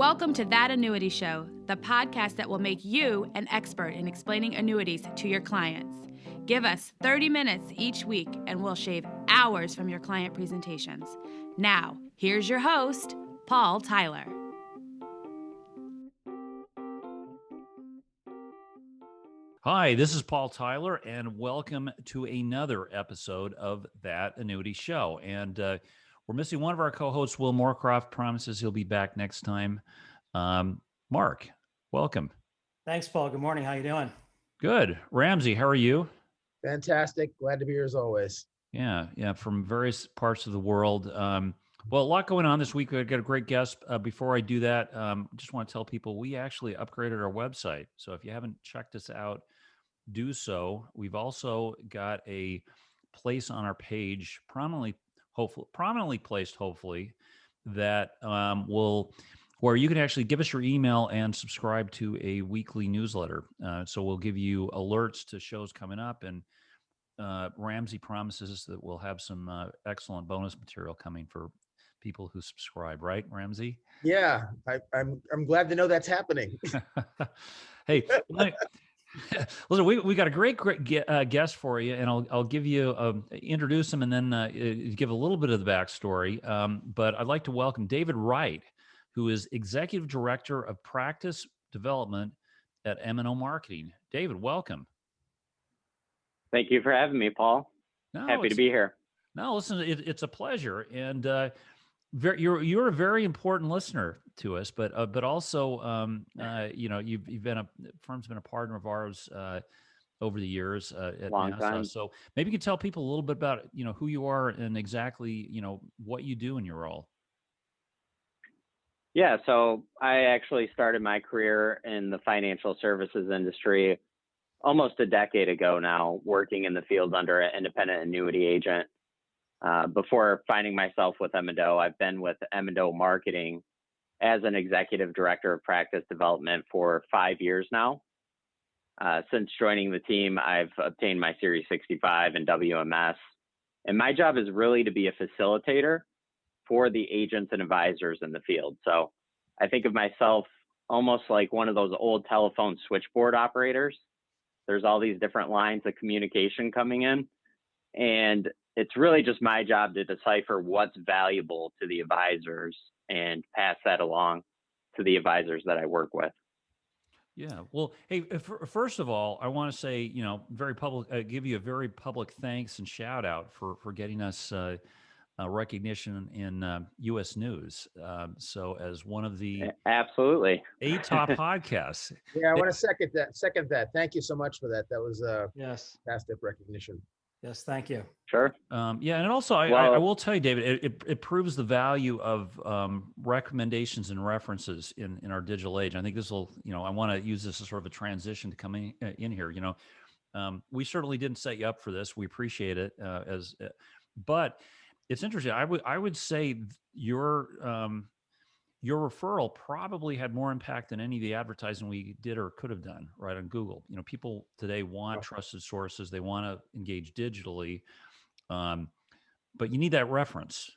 Welcome to That Annuity Show, the podcast that will make you an expert in explaining annuities to your clients. Give us 30 minutes each week and we'll shave hours from your client presentations. Now, here's your host, Paul Tyler. Hi, this is Paul Tyler, and welcome to another episode of That Annuity Show. And we're missing one of our co-hosts, Will Moorcroft. Promises he'll be back next time. Mark, welcome. Thanks, Paul. Good morning. How you doing? Good. Ramsey, how are you? Fantastic. Glad to be here as always. Yeah, from various parts of the world. Well, a lot going on this week. We've got a great guest. Before I do that, just want to tell people we actually upgraded our website. So if you haven't checked us out, do so. We've also got a place on our page, prominently placed, hopefully, that where you can actually give us your email and subscribe to a weekly newsletter. So we'll give you alerts to shows coming up, and Ramsey promises that we'll have some excellent bonus material coming for people who subscribe, right, Ramsey? Yeah, I'm glad to know that's happening. Hey, listen, we got a great guest for you, and I'll give you introduce him and then give a little bit of the backstory. But I'd like to welcome David Wright, who is Executive Director of Practice Development at M&O Marketing. David, welcome. Thank you for having me, Paul. Happy to be here. No, listen, it's a pleasure, and you're a very important listener to us, but also you've been firm's been a partner of ours over the years at Long NASA. time. So maybe you could tell people a little bit about who you are and exactly what you do in your role. Yeah, so I actually started my career in the financial services industry almost a decade ago now, working in the field under an independent annuity agent. Before finding myself with M&O, I've been with M&O Marketing as an executive director of practice development for 5 years now. Since joining the team, I've obtained my Series 65 and WMS. And my job is really to be a facilitator for the agents and advisors in the field. So I think of myself almost like one of those old telephone switchboard operators. There's all these different lines of communication coming in. And it's really just my job to decipher what's valuable to the advisors and pass that along to the advisors that I work with. Yeah. Well, hey, first of all, I want to say, very public, give you a very public thanks and shout out for getting us recognition in U.S. News. So as one of the absolutely 8 top podcasts. Yeah, I want to second that. Thank you so much for that. That was Yes. fantastic recognition. Yes. Thank you. Sure. Yeah. And also, I will tell you, David, it proves the value of recommendations and references in our digital age. I think this will, I want to use this as sort of a transition to come in here. We certainly didn't set you up for this. We appreciate it but it's interesting. I would say your referral probably had more impact than any of the advertising we did or could have done right on Google. People today want trusted sources. They want to engage digitally, but you need that reference.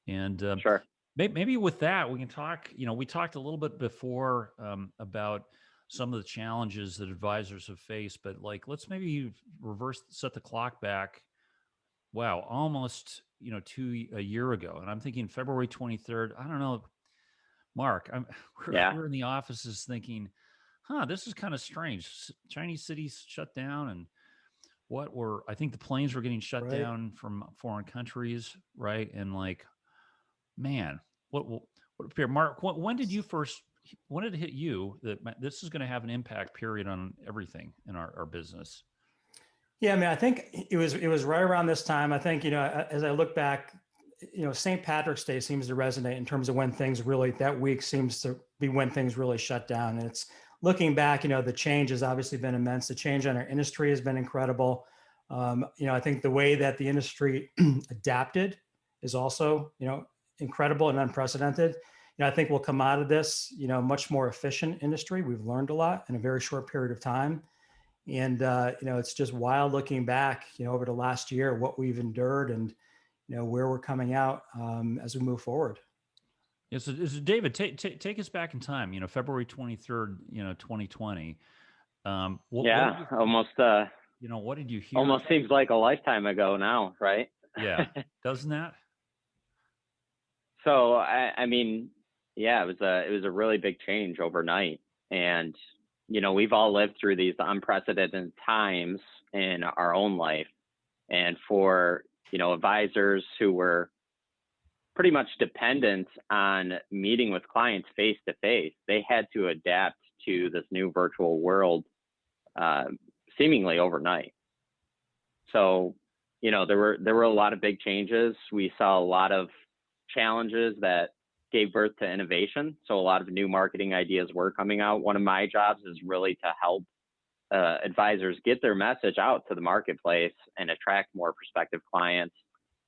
And sure. Maybe with that, we can talk, we talked a little bit before about some of the challenges that advisors have faced, but let's maybe set the clock back. Wow. Almost, a year ago. And I'm thinking February 23rd, I don't know, Mark, we're in the offices thinking, this is kind of strange. Chinese cities shut down, and I think the planes were getting shut down from foreign countries, right? And man, what Mark, when did it hit you that this is going to have an impact period on everything in our business? Yeah, I mean, I think it was right around this time. I think, as I look back, St. Patrick's Day seems to resonate in terms of when things really, that week seems to be when things really shut down. And it's looking back, the change has obviously been immense. The change on our industry has been incredible. I think the way that the industry adapted is also, incredible and unprecedented. I think we'll come out of this, much more efficient industry. We've learned a lot in a very short period of time. And, it's just wild looking back, over the last year, what we've endured and, where we're coming out as we move forward. Yeah, so David, take us back in time. February 23rd, 2020. What did Yeah, you, almost what did you hear? almost seems like a lifetime ago now, right? Yeah, doesn't that? So I mean, yeah, it was a really big change overnight, and we've all lived through these unprecedented times in our own life, and for advisors who were pretty much dependent on meeting with clients face to face, they had to adapt to this new virtual world uh, seemingly overnight. So, there were a lot of big changes. We saw a lot of challenges that gave birth to innovation. So a lot of new marketing ideas were coming out. One of my jobs is really to help advisors get their message out to the marketplace and attract more prospective clients.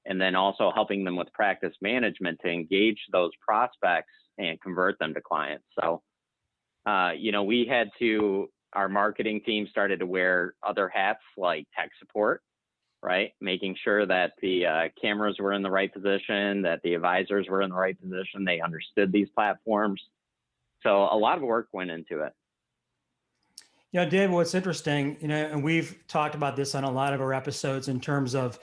And then also helping them with practice management to engage those prospects and convert them to clients. So, our marketing team started to wear other hats like tech support, right? Making sure that the cameras were in the right position, that the advisors were in the right position, they understood these platforms. So a lot of work went into it. Dave, what's interesting, and we've talked about this on a lot of our episodes in terms of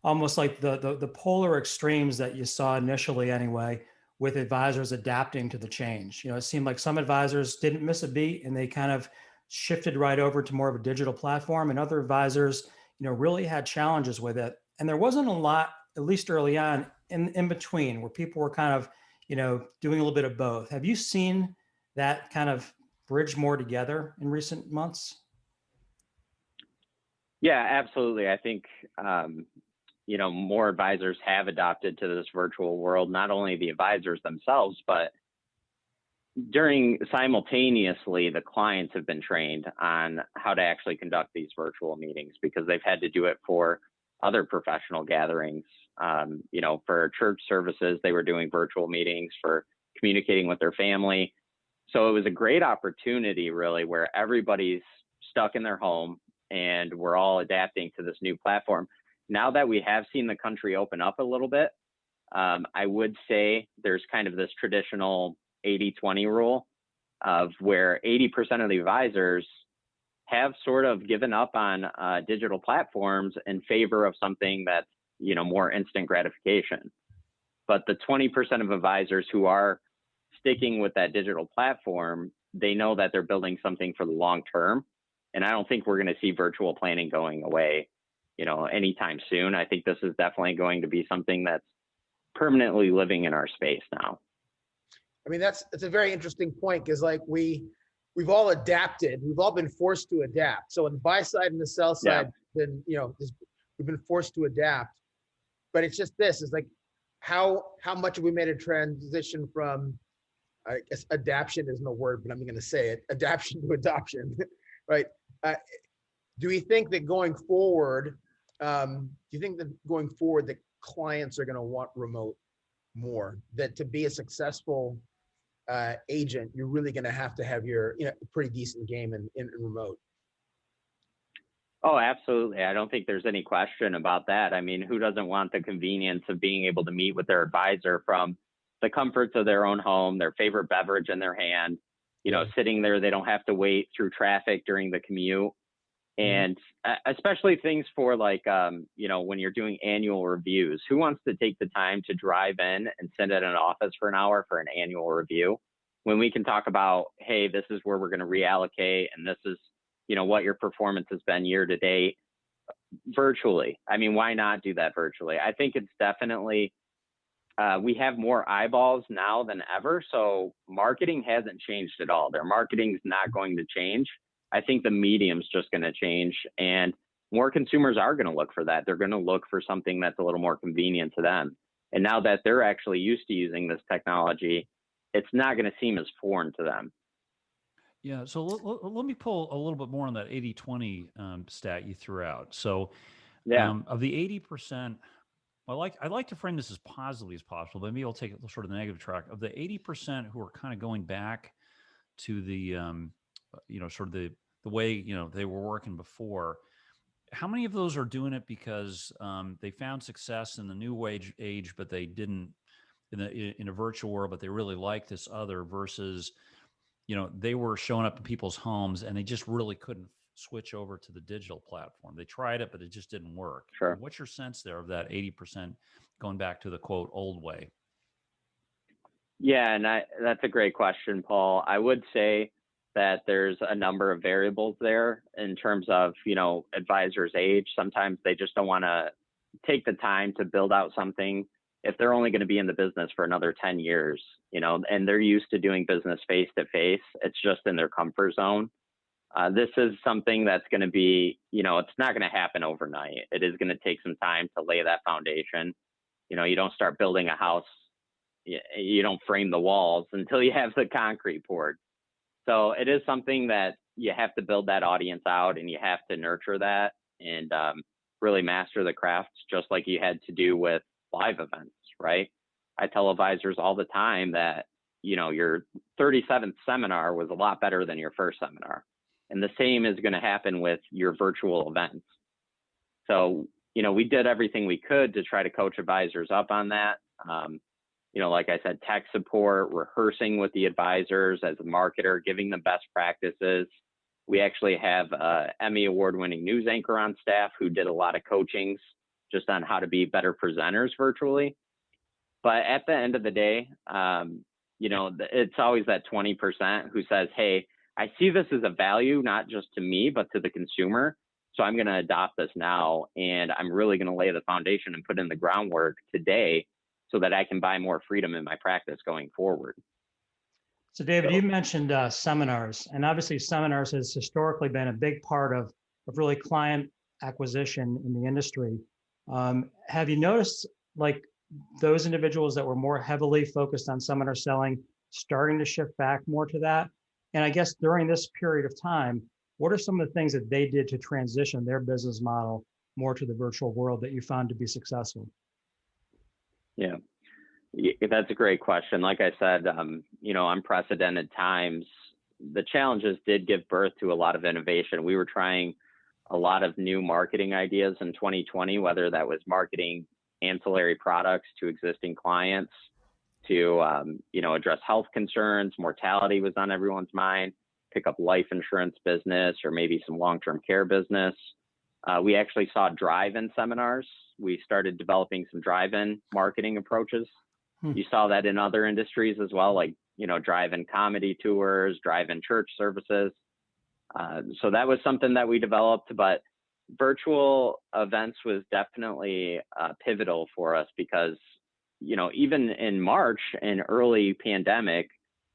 almost like the polar extremes that you saw initially anyway, with advisors adapting to the change. It seemed like some advisors didn't miss a beat and they kind of shifted right over to more of a digital platform, and other advisors, really had challenges with it. And there wasn't a lot, at least early on, in between, where people were kind of, doing a little bit of both. Have you seen that kind of bridge more together in recent months? Yeah, absolutely. I think, more advisors have adopted to this virtual world, not only the advisors themselves, but simultaneously, the clients have been trained on how to actually conduct these virtual meetings because they've had to do it for other professional gatherings. For church services, they were doing virtual meetings for communicating with their family. So it was a great opportunity, really, where everybody's stuck in their home and we're all adapting to this new platform. Now that we have seen the country open up a little bit, I would say there's kind of this traditional 80-20 rule of where 80% of the advisors have sort of given up on digital platforms in favor of something that's, more instant gratification. But the 20% of advisors who are sticking with that digital platform, they know that they're building something for the long term. And I don't think we're going to see virtual planning going away, anytime soon. I think this is definitely going to be something that's permanently living in our space now. I mean, that's a very interesting point because like we've all adapted. We've all been forced to adapt. So on the buy side and the sell side, then we've been forced to adapt. But it's just this is like how much have we made a transition from, I guess adaption isn't a word, but I'm going to say it, adaption to adoption, right? Do we think that going forward, the clients are going to want remote more? That to be a successful agent, you're really going to have your pretty decent game in remote. Oh, absolutely. I don't think there's any question about that. I mean, who doesn't want the convenience of being able to meet with their advisor from the comforts of their own home, their favorite beverage in their hand, sitting there, they don't have to wait through traffic during the commute. And especially things for like, when you're doing annual reviews, who wants to take the time to drive in and sit at an office for an hour for an annual review when we can talk about, hey, this is where we're going to reallocate and this is, what your performance has been year to date virtually. I mean, why not do that virtually? I think it's definitely, we have more eyeballs now than ever. So marketing hasn't changed at all. Their marketing is not going to change. I think the medium's just going to change and more consumers are going to look for that. They're going to look for something that's a little more convenient to them. And now that they're actually used to using this technology, it's not going to seem as foreign to them. Yeah. So let me pull a little bit more on that 80-20 stat you threw out. So of the 80%, I like to frame this as positively as possible, but maybe I'll take it sort of the negative track. Of the 80% who are kind of going back to the, sort of the way, they were working before, how many of those are doing it because they found success in the new age, but they didn't in a virtual world, but they really like this other versus, they were showing up in people's homes and they just really couldn't switch over to the digital platform. They tried it, but it just didn't work. Sure. What's your sense there of that 80% going back to the quote old way? Yeah, and that's a great question, Paul. I would say that there's a number of variables there in terms of, advisors' age. Sometimes they just don't want to take the time to build out something if they're only going to be in the business for another 10 years, and they're used to doing business face to face. It's just in their comfort zone. This is something that's going to be, it's not going to happen overnight. It is going to take some time to lay that foundation. You don't start building a house, you don't frame the walls until you have the concrete poured. So it is something that you have to build that audience out, and you have to nurture that and really master the craft, just like you had to do with live events, right? I tell advisors all the time that, your 37th seminar was a lot better than your first seminar. And the same is going to happen with your virtual events. So, we did everything we could to try to coach advisors up on that. Like I said, tech support, rehearsing with the advisors as a marketer, giving them best practices. We actually have a Emmy award-winning news anchor on staff who did a lot of coachings just on how to be better presenters virtually. But at the end of the day, it's always that 20% who says, hey, I see this as a value, not just to me, but to the consumer. So I'm going to adopt this now, and I'm really going to lay the foundation and put in the groundwork today so that I can buy more freedom in my practice going forward. So David, you mentioned seminars, and obviously seminars has historically been a big part of really client acquisition in the industry. Have you noticed like those individuals that were more heavily focused on seminar selling starting to shift back more to that? And I guess during this period of time, what are some of the things that they did to transition their business model more to the virtual world that you found to be successful? Yeah, that's a great question. Like I said, unprecedented times, the challenges did give birth to a lot of innovation. We were trying a lot of new marketing ideas in 2020, whether that was marketing ancillary products to existing clients, to address health concerns. Mortality was on everyone's mind. Pick up life insurance business or maybe some long-term care business. We actually saw drive-in seminars. We started developing some drive-in marketing approaches. You saw that in other industries as well, like, drive-in comedy tours, drive-in church services. So that was something that we developed, but virtual events was definitely pivotal for us because, even in March and early pandemic,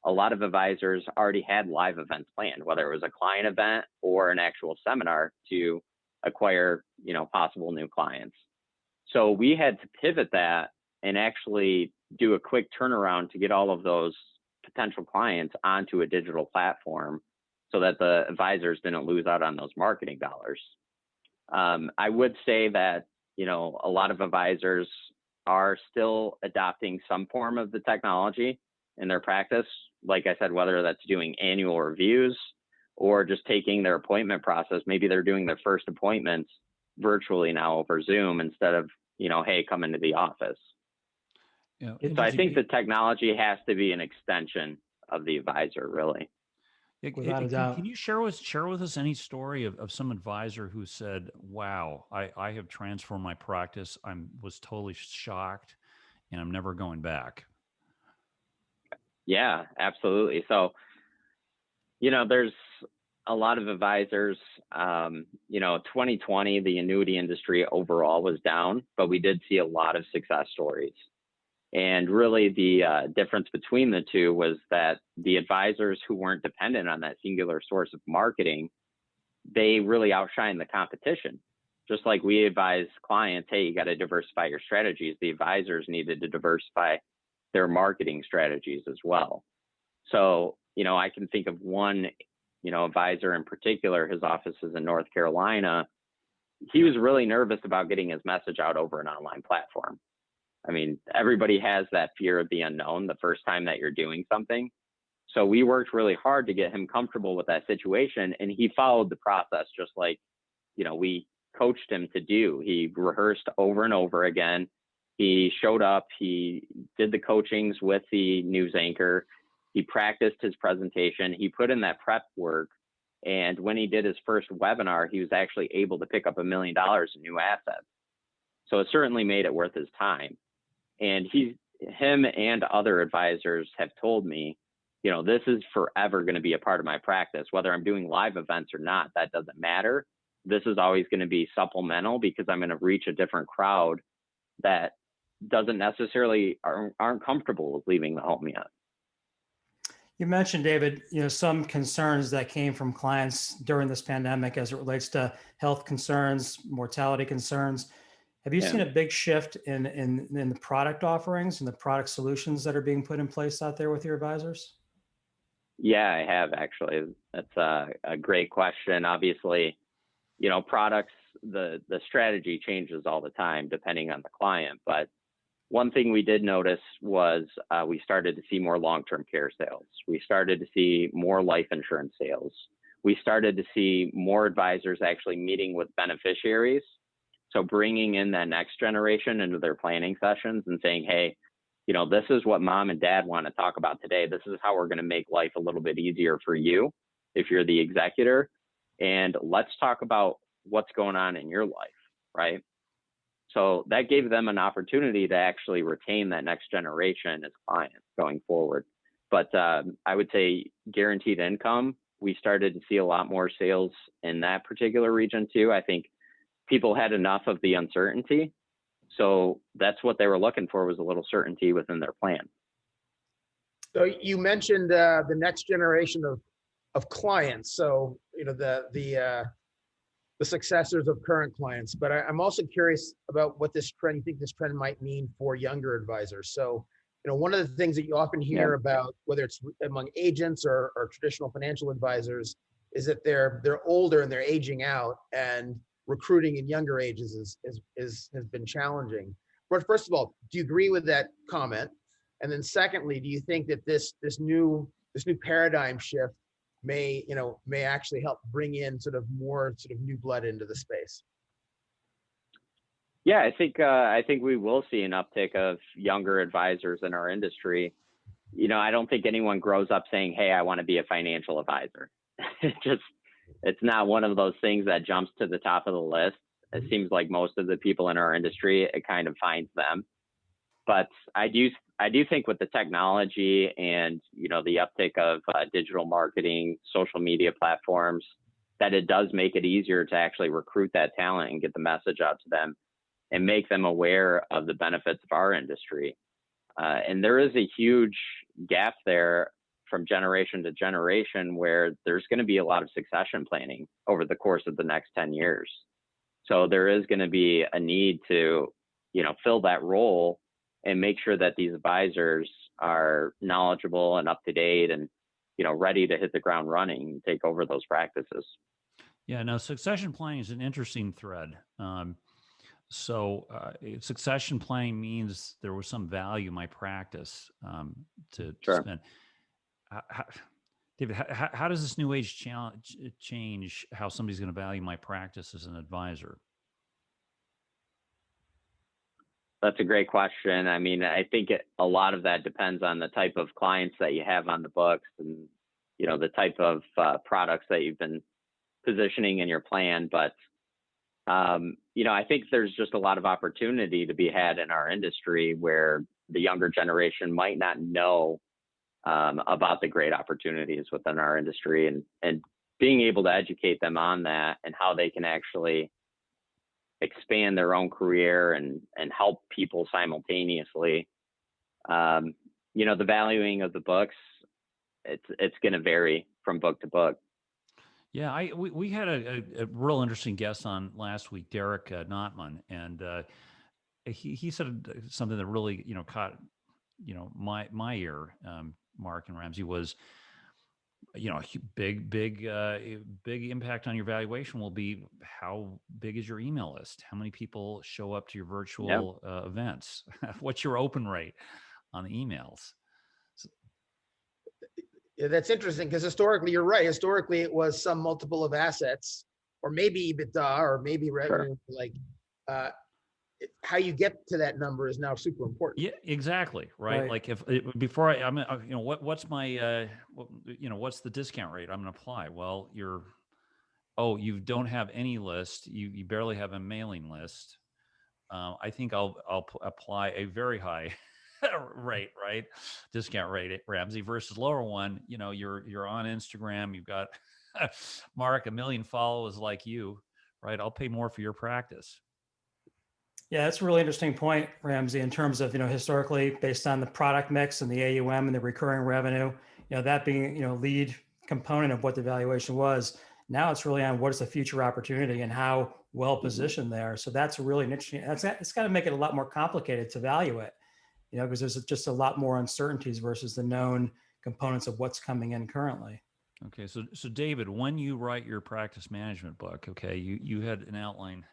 a lot of advisors already had live events planned, whether it was a client event or an actual seminar to acquire, possible new clients. So we had to pivot that and actually do a quick turnaround to get all of those potential clients onto a digital platform so that the advisors didn't lose out on those marketing dollars. I would say that, a lot of advisors are still adopting some form of the technology in their practice. Like I said, whether that's doing annual reviews or just taking their appointment process. Maybe they're doing their first appointments virtually now over Zoom instead of, hey, come into the office. Yeah, so I think the technology has to be an extension of the advisor, really. Without a doubt. Can you share with us any story of some advisor who said, wow, I have transformed my practice. Was totally shocked and I'm never going back? Yeah, absolutely. So, there's a lot of advisors, 2020, the annuity industry overall was down, but we did see a lot of success stories. And really the difference between the two was that the advisors who weren't dependent on that singular source of marketing, they really outshined the competition. Just like we advise clients, hey, you got to diversify your strategies. The advisors needed to diversify their marketing strategies as well. So, I can think of one, advisor in particular. His office is in North Carolina. He was really nervous about getting his message out over an online platform. I mean, everybody has that fear of the unknown the first time that you're doing something. So we worked really hard to get him comfortable with that situation. And he followed the process just like, we coached him to do. He rehearsed over and over again. He showed up, he did the coachings with the news anchor, he practiced his presentation, he put in that prep work. And when he did his first webinar, he was actually able to pick up $1 million in new assets. So it certainly made it worth his time. And him and other advisors have told me, this is forever going to be a part of my practice, whether I'm doing live events or not, that doesn't matter. This is always going to be supplemental because I'm going to reach a different crowd that doesn't necessarily aren't comfortable with leaving the home yet. You mentioned, David, some concerns that came from clients during this pandemic as it relates to health concerns, mortality concerns. Have you seen a big shift in the product offerings and the product solutions that are being put in place out there with your advisors? Yeah, I have actually. That's a great question. Obviously, products, the strategy changes all the time depending on the client. But one thing we did notice was we started to see more long-term care sales. We started to see more life insurance sales. We started to see more advisors actually meeting with beneficiaries. So bringing in that next generation into their planning sessions and saying, hey, this is what mom and dad want to talk about today. This is how we're going to make life a little bit easier for you if you're the executor. And let's talk about what's going on in your life, right? So that gave them an opportunity to actually retain that next generation as clients going forward. But I would say guaranteed income, we started to see a lot more sales in that particular region too. I think people had enough of the uncertainty. So that's what they were looking for, was a little certainty within their plan. So you mentioned the next generation of clients. So, the successors of current clients, but I'm also curious about what this trend, you think this trend might mean for younger advisors. So, one of the things that you often hear about, whether it's among agents or traditional financial advisors, is that they're older and they're aging out, and recruiting in younger ages has been challenging. But first of all, do you agree with that comment? And then secondly, do you think that this new paradigm shift may actually help bring in more new blood into the space? Yeah, I think we will see an uptick of younger advisors in our industry. I don't think anyone grows up saying, hey, I want to be a financial advisor. It's not one of those things that jumps to the top of the list. It seems like most of the people in our industry, it kind of finds them. But I do think with the technology and, the uptick of digital marketing, social media platforms, that it does make it easier to actually recruit that talent and get the message out to them and make them aware of the benefits of our industry. And there is a huge gap there from generation to generation where there's going to be a lot of succession planning over the course of the next 10 years. So there is going to be a need to, fill that role and make sure that these advisors are knowledgeable and up to date and, ready to hit the ground running and take over those practices. Yeah, no, succession planning is an interesting thread. Succession planning means there was some value in my practice to spend. David, how does this new age change how somebody's going to value my practice as an advisor? That's a great question. I mean, I think a lot of that depends on the type of clients that you have on the books and, the type of products that you've been positioning in your plan. But, I think there's just a lot of opportunity to be had in our industry where the younger generation might not know about the great opportunities within our industry, and being able to educate them on that and how they can actually expand their own career and help people simultaneously. The valuing of the books, it's going to vary from book to book. Yeah, we had a real interesting guest on last week, Derek Notman, and he said something that really caught my ear. Mark and Ramsey, was big impact on your valuation will be how big is your email list, how many people show up to your virtual events, what's your open rate on the emails. Yeah, that's interesting because historically, you're right. Historically, it was some multiple of assets, or maybe EBITDA, or maybe revenue. Sure. how you get to that number is now super important. Yeah, exactly. Right. Right. Like before I'm, what's my, what's the discount rate I'm going to apply? Well, you don't have any list. You barely have a mailing list. I think I'll apply a very high rate, right? Discount rate, Ramsey, versus lower one. You're on Instagram. You've got Mark, 1 million followers like you, right? I'll pay more for your practice. Yeah, that's a really interesting point, Ramsey, in terms of, historically based on the product mix and the AUM and the recurring revenue, that being, lead component of what the valuation was. Now it's really on what is the future opportunity and how well positioned they are. So that's really an interesting, it's got to make it a lot more complicated to value it, because there's just a lot more uncertainties versus the known components of what's coming in currently. Okay. So David, when you write your practice management book, okay, you had an outline,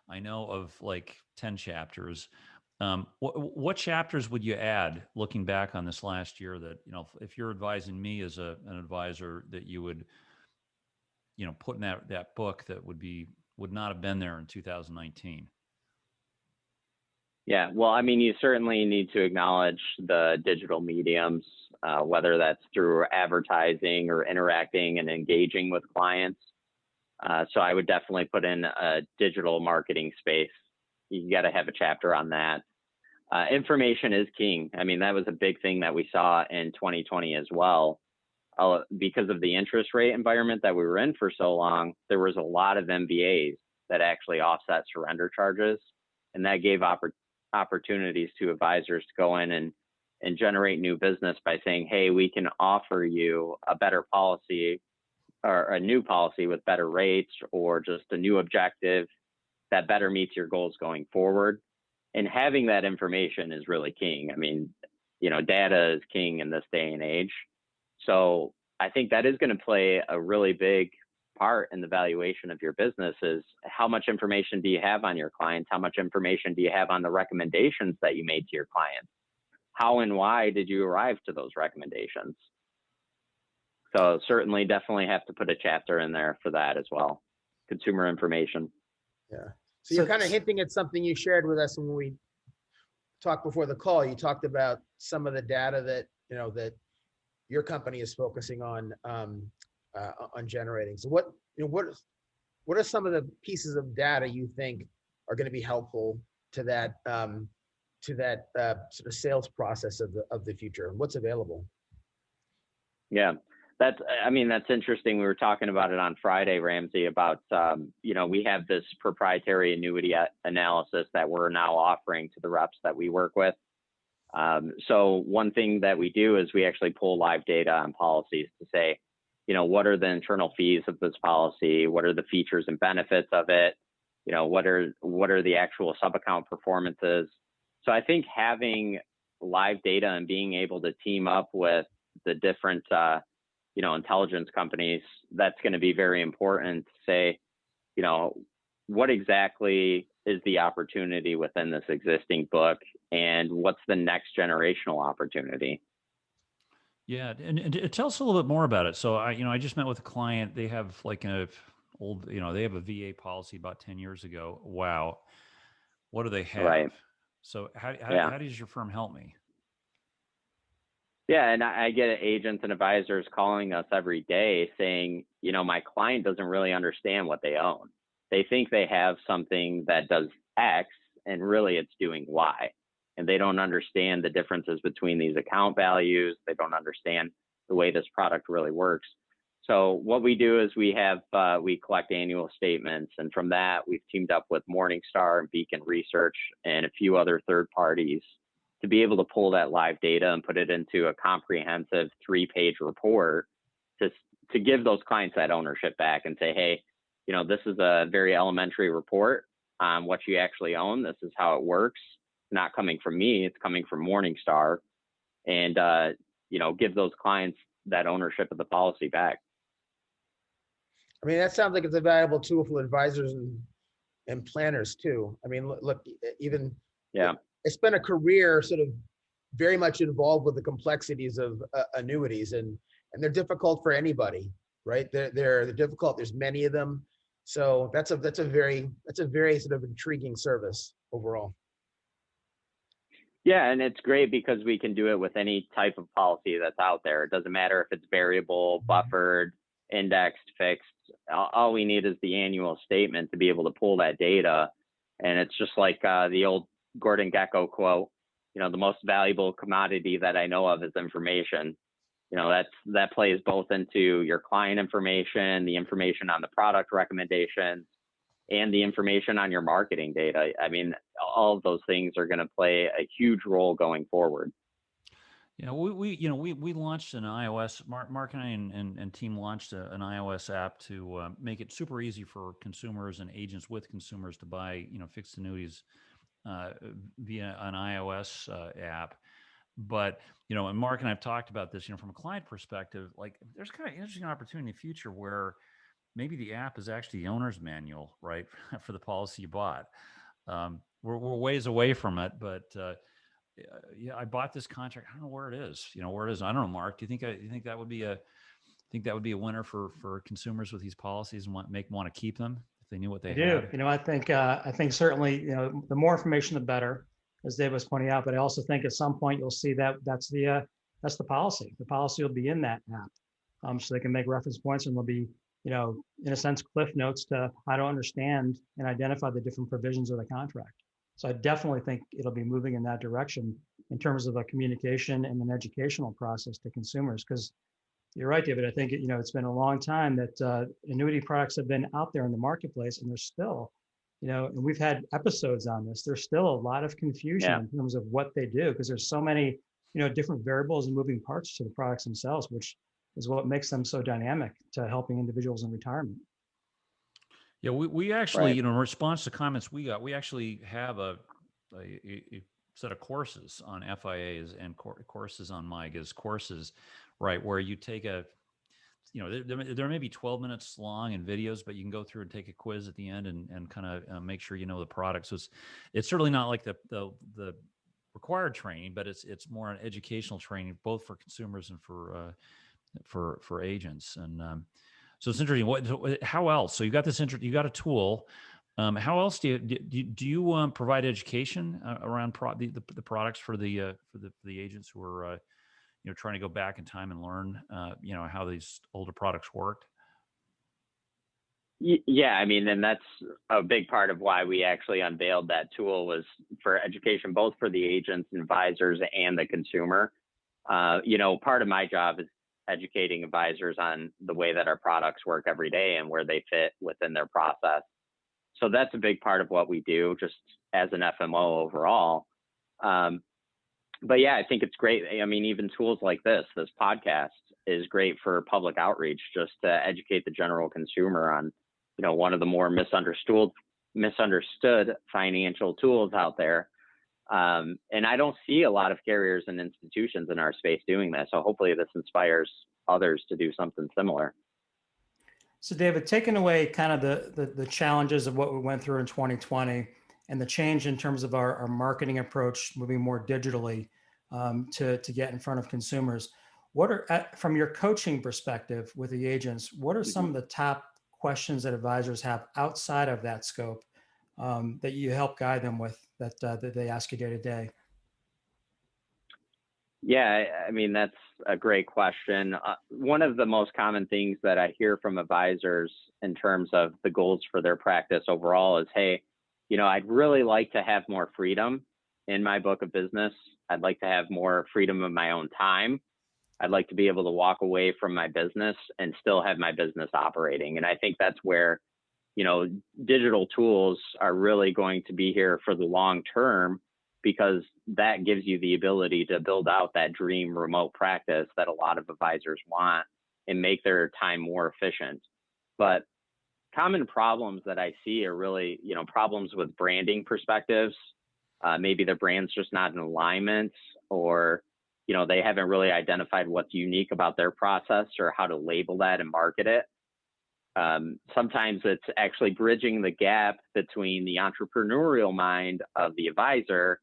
I know, of like 10 chapters. What chapters would you add looking back on this last year that, if you're advising me as an advisor, that you would, put in that book that would not have been there in 2019? Yeah, well, I mean, you certainly need to acknowledge the digital mediums, whether that's through advertising or interacting and engaging with clients. So I would definitely put in a digital marketing space. You got to have a chapter on that. Information is king. I mean, that was a big thing that we saw in 2020 as well. Because of the interest rate environment that we were in for so long, there was a lot of MBAs that actually offset surrender charges. And that gave opportunities to advisors to go in and generate new business by saying, hey, we can offer you a better policy or a new policy with better rates, or just a new objective that better meets your goals going forward. And having that information is really king. I mean, data is king in this day and age. So I think that is going to play a really big part in the valuation of your business. Is how much information do you have on your clients? How much information do you have on the recommendations that you made to your clients? How and why did you arrive to those recommendations? So certainly, definitely have to put a chapter in there for that as well. Consumer information. Yeah. So you're kind of hinting at something you shared with us when we talked before the call. You talked about some of the data that, that your company is focusing on generating. So what are some of the pieces of data you think are going to be helpful to that sort of sales process of the future? What's available? Yeah. That's interesting. We were talking about it on Friday, Ramsey, about, we have this proprietary annuity analysis that we're now offering to the reps that we work with. So one thing that we do is we actually pull live data on policies to say, what are the internal fees of this policy? What are the features and benefits of it? What are the actual sub-account performances? So I think having live data and being able to team up with the different, intelligence companies, that's going to be very important to say, what exactly is the opportunity within this existing book, and what's the next generational opportunity? Yeah, and tell us a little bit more about it. So I just met with a client. They have like they have a VA policy about 10 years ago. Wow, what do they have? Right. So how does your firm help me? Yeah, and I get agents and advisors calling us every day saying, my client doesn't really understand what they own. They think they have something that does X, and really it's doing Y. And they don't understand the differences between these account values. They don't understand the way this product really works. So what we do is we collect annual statements. And from that, we've teamed up with Morningstar and Beacon Research and a few other third parties to be able to pull that live data and put it into a comprehensive 3-page report to give those clients that ownership back and say, hey, this is a very elementary report on what you actually own. This is how it works. Not coming from me, it's coming from Morningstar, and give those clients that ownership of the policy back. I mean, that sounds like it's a valuable tool for advisors and planners too. I mean, look, I spent a career sort of very much involved with the complexities of annuities, and they're difficult for anybody, right? They're difficult. There's many of them, so that's a very sort of intriguing service overall. Yeah, and it's great because we can do it with any type of policy that's out there. It doesn't matter if it's variable, buffered, indexed, fixed. All we need is the annual statement to be able to pull that data. And it's just like the old Gordon Gekko quote, the most valuable commodity that I know of is information. That plays both into your client information, the information on the product recommendations, and the information on your marketing data. I mean, all of those things are going to play a huge role going forward. We launched an iOS. Mark and I and team launched an iOS app to make it super easy for consumers and agents with consumers to buy fixed annuities via an iOS app. But and Mark and I've talked about this. From a client perspective, like there's kind of interesting opportunity in the future where maybe the app is actually the owner's manual, right, for the policy you bought. We're ways away from it, but I bought this contract. I don't know where it is. Where it is. I don't know, Mark. Do you think that would be a winner for consumers with these policies and want to keep them if they knew what they had? I think certainly the more information the better, as Dave was pointing out. But I also think at some point you'll see that that's the policy. The policy will be in that app, so they can make reference points, and there'll be in a sense, cliff notes to how to understand and identify the different provisions of the contract. So I definitely think it'll be moving in that direction in terms of a communication and an educational process to consumers. Because you're right, David. I think it's been a long time that annuity products have been out there in the marketplace, and there's still, and we've had episodes on this. There's still a lot of confusion in terms of what they do, because there's so many different variables and moving parts to the products themselves, which is what makes them so dynamic to helping individuals in retirement. Yeah, we actually, in response to comments we got, we actually have a set of courses on FIAs and courses on MIGAs, courses, right, where you take there may be 12 minutes long in videos, but you can go through and take a quiz at the end and kind of make sure you know the product. So it's certainly not like the required training, but it's more an educational training, both for consumers and for agents. And so it's interesting. How else? So you got this you got a tool. How else do you provide education around the products for the agents who are trying to go back in time and learn how these older products worked? Yeah, I mean, and that's a big part of why we actually unveiled that tool, was for education, both for the agents, advisors, and the consumer. Part of my job is educating advisors on the way that our products work every day and where they fit within their process. So that's a big part of what we do just as an FMO overall. But yeah, I think it's great. I mean, even tools like this podcast is great for public outreach, just to educate the general consumer on, one of the more misunderstood financial tools out there. And I don't see a lot of carriers and institutions in our space doing that. So hopefully this inspires others to do something similar. So David, taking away kind of the challenges of what we went through in 2020 and the change in terms of our marketing approach, moving more digitally to get in front of consumers, what are, from your coaching perspective with the agents, what are some of the top questions that advisors have outside of that scope that you help guide them with, that they ask you day to day? Yeah, I mean, that's a great question. One of the most common things that I hear from advisors in terms of the goals for their practice overall is, hey, I'd really like to have more freedom in my book of business. I'd like to have more freedom of my own time. I'd like to be able to walk away from my business and still have my business operating. And I think that's where, digital tools are really going to be here for the long term, because that gives you the ability to build out that dream remote practice that a lot of advisors want and make their time more efficient. But common problems that I see are really, problems with branding perspectives. Maybe their brand's just not in alignment, or, they haven't really identified what's unique about their process or how to label that and market it. Sometimes it's actually bridging the gap between the entrepreneurial mind of the advisor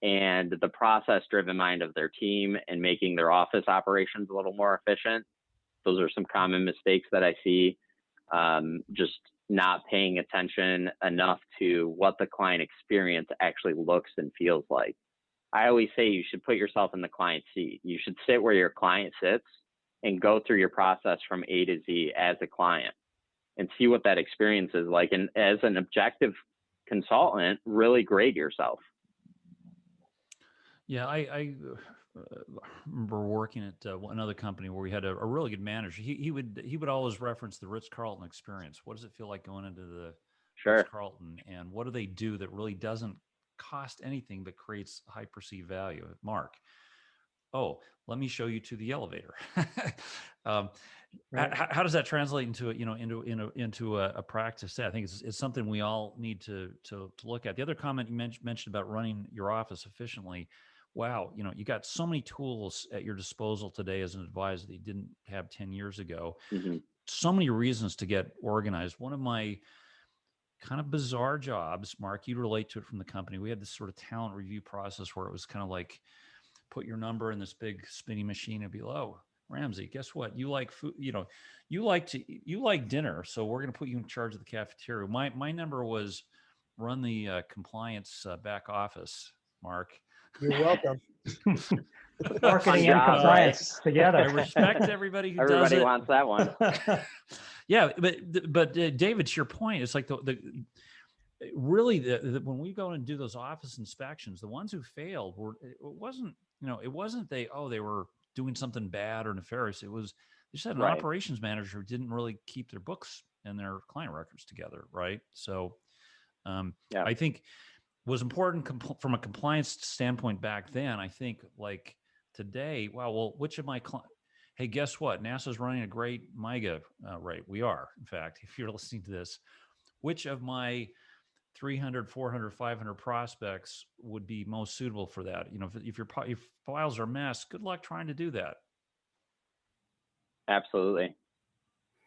and the process-driven mind of their team, and making their office operations a little more efficient. Those are some common mistakes that I see. Just, not paying attention enough to what the client experience actually looks and feels like. I always say you should put yourself in the client's seat. You should sit where your client sits and go through your process from A to Z as a client and see what that experience is like. And as an objective consultant, really grade yourself. Yeah, I remember working at another company where we had a really good manager. He would always reference the Ritz-Carlton experience. What does it feel like going into the Sure. Ritz-Carlton, and what do they do that really doesn't cost anything but creates high perceived value? Mark, oh, let me show you to the elevator. Right. How does that translate into a practice? I think it's something we all need to look at. The other comment you mentioned about running your office efficiently. Wow, you got so many tools at your disposal today as an advisor that you didn't have 10 years ago. Mm-hmm. So many reasons to get organized. One of my kind of bizarre jobs, Mark, you relate to it from the company. We had this sort of talent review process where it was kind of like, put your number in this big spinning machine and be like, oh, Ramsey, guess what? You like food, you like dinner. So we're going to put you in charge of the cafeteria. My number was run the compliance back office, Mark. You're welcome. Marketing and compliance together. I respect everybody who Everybody does it. wants that one. Yeah, but David, to your point, it's like really when we go and do those office inspections, the ones who failed it wasn't they were doing something bad or nefarious. It was they just had an Right. operations manager who didn't really keep their books and their client records together, right? So Yeah. I think was important from a compliance standpoint back then. I think like today, wow, well, which of my hey, guess what? NASA's running a great MIGA rate. We are, in fact, if you're listening to this, which of my 300, 400, 500 prospects would be most suitable for that? If your files are a mess, good luck trying to do that. Absolutely.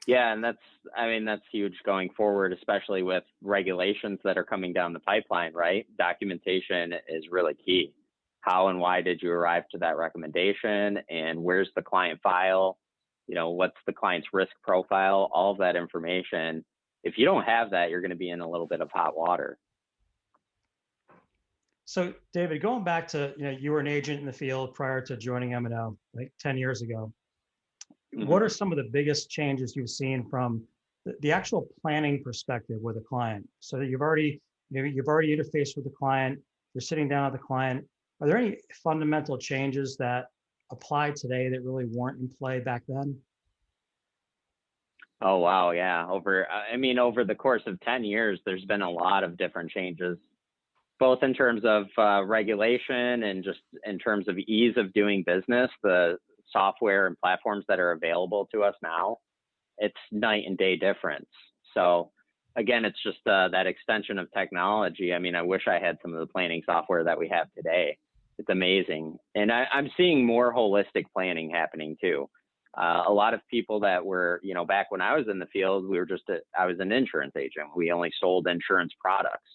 Yeah. And that's huge going forward, especially with regulations that are coming down the pipeline, right? Documentation is really key. How and why did you arrive to that recommendation? And where's the client file? What's the client's risk profile? All of that information. If you don't have that, you're going to be in a little bit of hot water. So, David, going back to, you were an agent in the field prior to joining M&O, like 10 years ago. Mm-hmm. What are some of the biggest changes you've seen from the actual planning perspective with a client? So that you've already interfaced with the client, you're sitting down with the client. Are there any fundamental changes that apply today that really weren't in play back then? Oh, wow. Yeah. Over the course of 10 years, there's been a lot of different changes, both in terms of regulation and just in terms of ease of doing business. The software and platforms that are available to us now, it's night and day difference. So again, it's just that extension of technology. I wish I had some of the planning software that we have today. It's amazing. And I'm seeing more holistic planning happening too. A lot of people that were, back when I was in the field, I was an insurance agent. We only sold insurance products.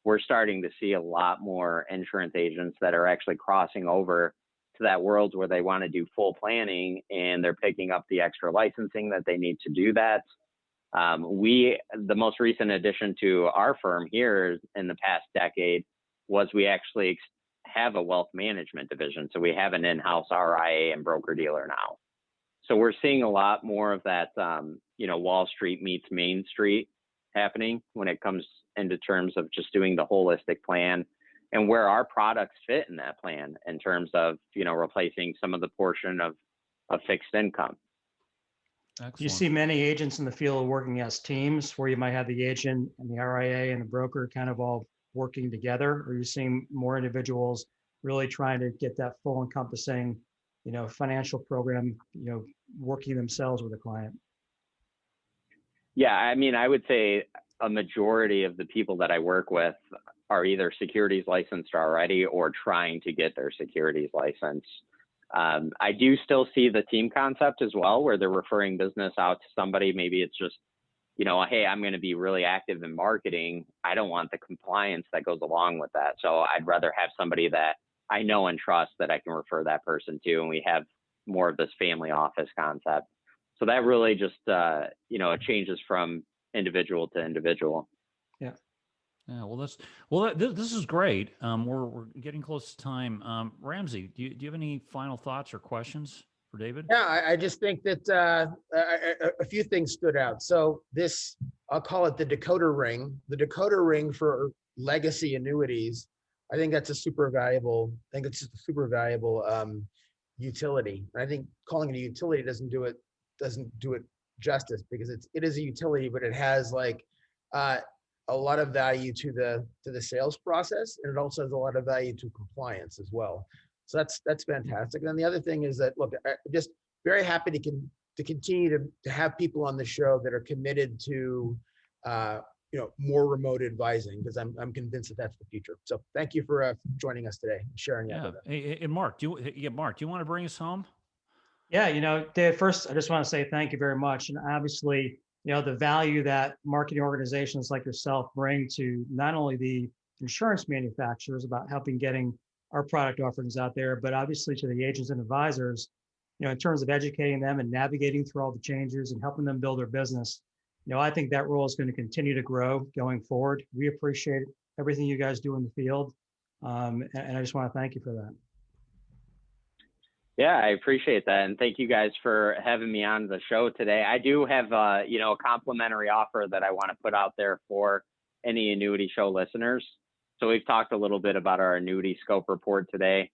We're starting to see a lot more insurance agents that are actually crossing over to that world where they want to do full planning, and they're picking up the extra licensing that they need to do that. The most recent addition to our firm here in the past decade was we actually have a wealth management division. So we have an in-house RIA and broker dealer now. So we're seeing a lot more of that, Wall Street meets Main Street happening when it comes into terms of just doing the holistic plan and where our products fit in that plan in terms of, replacing some of the portion of fixed income. Excellent. Do you see many agents in the field working as teams where you might have the agent and the RIA and the broker kind of all working together? Or are you seeing more individuals really trying to get that full encompassing, financial program, working themselves with a client? Yeah, I would say a majority of the people that I work with are either securities licensed already or trying to get their securities license. I do still see the team concept as well, where they're referring business out to somebody. Maybe it's just, hey, I'm going to be really active in marketing. I don't want the compliance that goes along with that. So I'd rather have somebody that I know and trust that I can refer that person to. And we have more of this family office concept. So that really just, it changes from individual to individual. Yeah. Yeah, this is great. We're getting close to time. Ramsey, do you have any final thoughts or questions for David? Yeah, I just think that a few things stood out. So this, I'll call it the decoder ring for legacy annuities. I think that's a super valuable. I think it's just a super valuable utility. And I think calling it a utility doesn't do it justice, because it is a utility, but it has like a lot of value to the sales process, and it also has a lot of value to compliance as well. So that's fantastic. And then the other thing is that, look, I'm just very happy to continue to have people on the show that are committed to more remote advising, because I'm convinced that that's the future. So thank you for joining us today and sharing that with us. Hey, Mark, do you want to bring us home? Yeah, Dave, first, I just want to say thank you very much. And obviously, the value that marketing organizations like yourself bring to not only the insurance manufacturers about helping getting our product offerings out there, but obviously to the agents and advisors, in terms of educating them and navigating through all the changes and helping them build their business. I think that role is going to continue to grow going forward. We appreciate everything you guys do in the field. And I just want to thank you for that. Yeah, I appreciate that. And thank you guys for having me on the show today. I do have, a complimentary offer that I want to put out there for any Annuity Show listeners. So we've talked a little bit about our Annuity Scope Report today.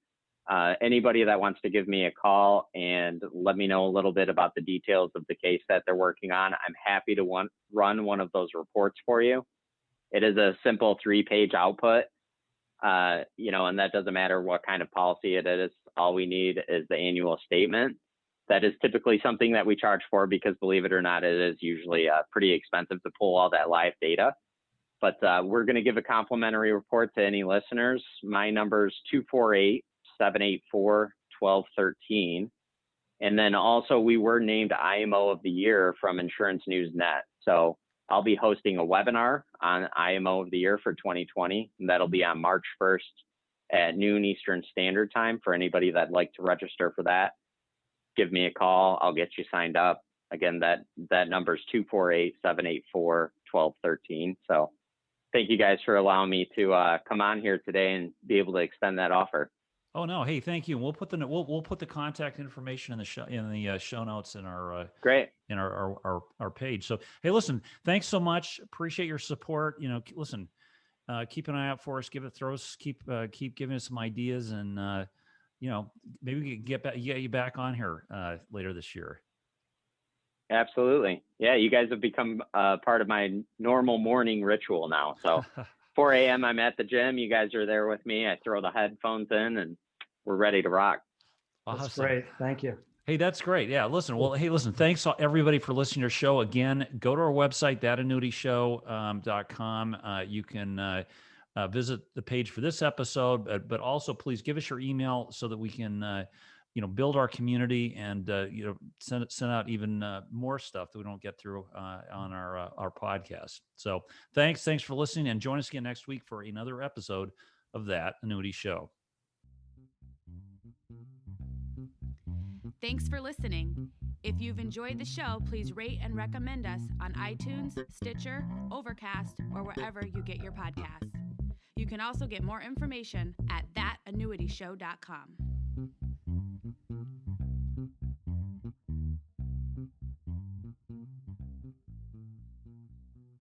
Anybody that wants to give me a call and let me know a little bit about the details of the case that they're working on, I'm happy to run one of those reports for you. It is a simple 3-page output, and that doesn't matter what kind of policy it is. All we need is the annual statement. That is typically something that we charge for, because believe it or not, it is usually pretty expensive to pull all that live data. But we're going to give a complimentary report to any listeners. My number is 248-784-1213. And then also, we were named IMO of the Year from Insurance News Net. So I'll be hosting a webinar on IMO of the Year for 2020. And that'll be on March 1st at noon Eastern Standard Time. For anybody that'd like to register for that, give me a call. I'll get you signed up. Again, that number is 248-784-1213. So thank you guys for allowing me to come on here today and be able to extend that offer. Oh no! Hey, thank you. We'll put the contact information in the show notes in our great in our page. So hey, listen, thanks so much. Appreciate your support. Listen, keep an eye out for us. Keep giving us some ideas, and maybe we can get you back on here later this year. Absolutely. Yeah, you guys have become part of my normal morning ritual now. So 4 a.m. I'm at the gym. You guys are there with me. I throw the headphones in and we're ready to rock. Awesome. That's great. Thank you. Hey, that's great. Yeah, listen. Well, hey, listen. Thanks everybody for listening to our show. Again, go to our website, thatannuityshow.com. You can visit the page for this episode, but also please give us your email so that we can build our community and send out even more stuff that we don't get through on our podcast. So thanks for listening, and join us again next week for another episode of That Annuity Show. Thanks for listening. If you've enjoyed the show, please rate and recommend us on iTunes, Stitcher, Overcast, or wherever you get your podcasts. You can also get more information at thatannuityshow.com.